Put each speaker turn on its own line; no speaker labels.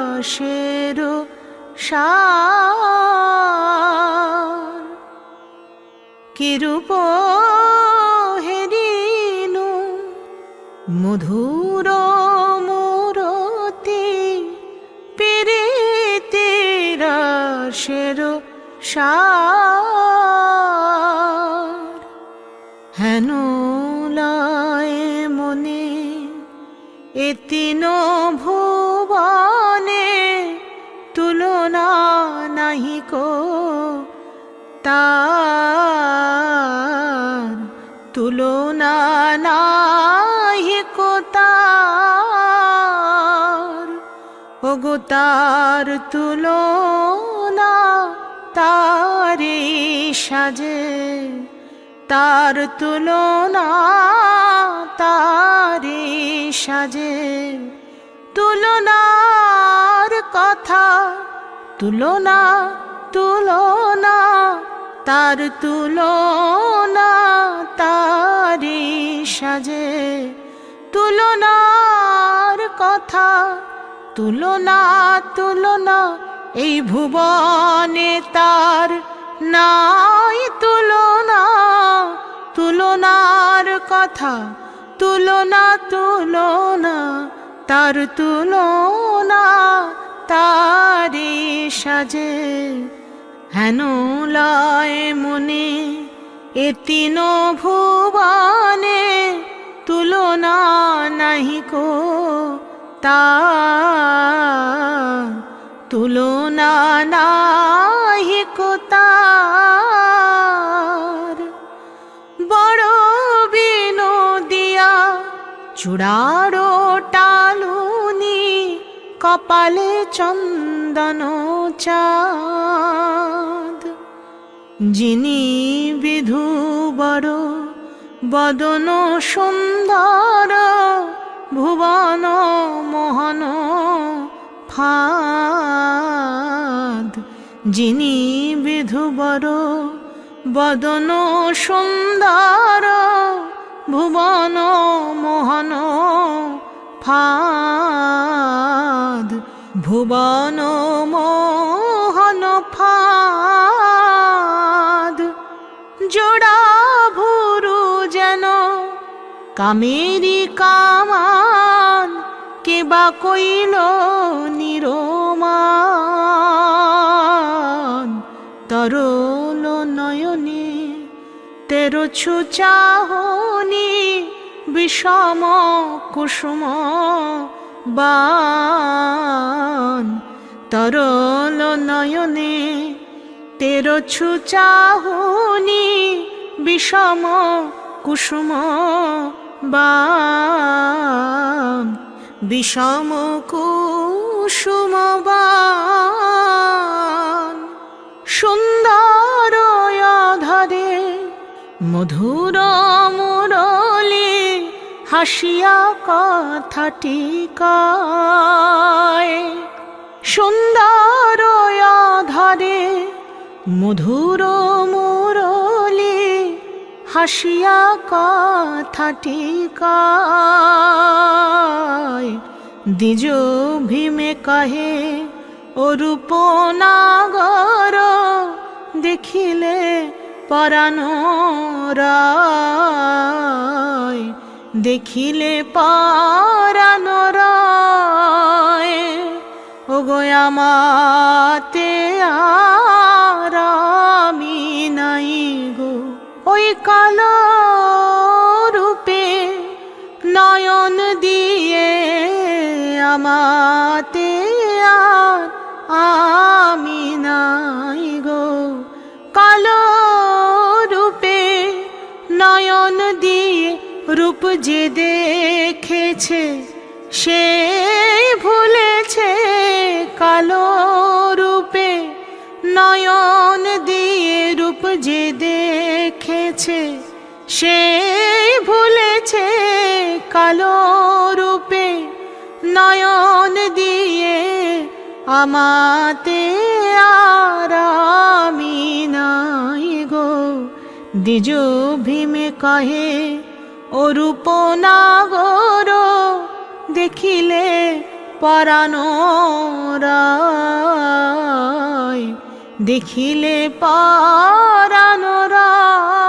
রসের সার। কিরূপ হেরিনু মধুর মূরতি প্রীতির রসের সার। হেন লয় মনে এতিন ভুবনে তুলনা নাহি কো তার। তুলনা নাহি কো তার। ওগো তার তুলনা তারি সাজে। তার তুলনা তারি সাজে। তুলনার কথা তুলনা তুলনা তার তুলনা তারি সাজে। তুলনার কথা তুলনা তুলনা এই ভুবনে তার নাই তুলনা। তুলনার কথা তুলনা তুলনা তার তুলনা তারি সাজে। হেন লয় মনে এতিন ভুবনে তুলনা নাহি কো তার। তুলনা নাহি কো তার। বড় বিনোদিয়া চূড়ার টালুনি কপালে চন্দন চাঁদ। যিনি বিধুবর বদন সুন্দর ভুবন মোহন ফাঁদ। যিনি বিধুবর বদন সুন্দর ভুবন মোহন ফাঁদ। ভুবন মোহন ফাঁদ। জোড়া ভুরু যেন কামেরি কামান কেবা কইল নিরমান। তরল নয়নে তেরো চাহনি বিষম কুসুম বান। তরল নয়নে তেরো চাহনি বিষম কুসুম বান। বিষম কুসুম বান। সুন্দর ধরে মধুর মুরলি হাসিয়া কথাটি কয়। সুন্দর ধরে মধুর মুরলি হাসিয়া কথাটি কয়। দ্বিজ ভীমে কহে অরূপ নাগর দেখিলে পরাণ রয়। দেখিলে পরাণ রয়। ওগো আমাতে আরামি নাই গো ওই কালো রূপে নয়ন দিয়ে। আমাতে আর আমি নাই গো কালো রূপে নয়ন দিয়ে। রূপ যে দেখেছে সে ভুলেছে কালো রূপে নয়ন দিয়ে। রূপ যে দেখেছে সে ভুলেছে কালো রূপে নয়ন দিয়ে। আমাতে আরামি নাই গো দ্বিজ ভীমে কহে অরূপ নাগর দেখিলে পরাণ রায় দেখিলে পরানো রায়।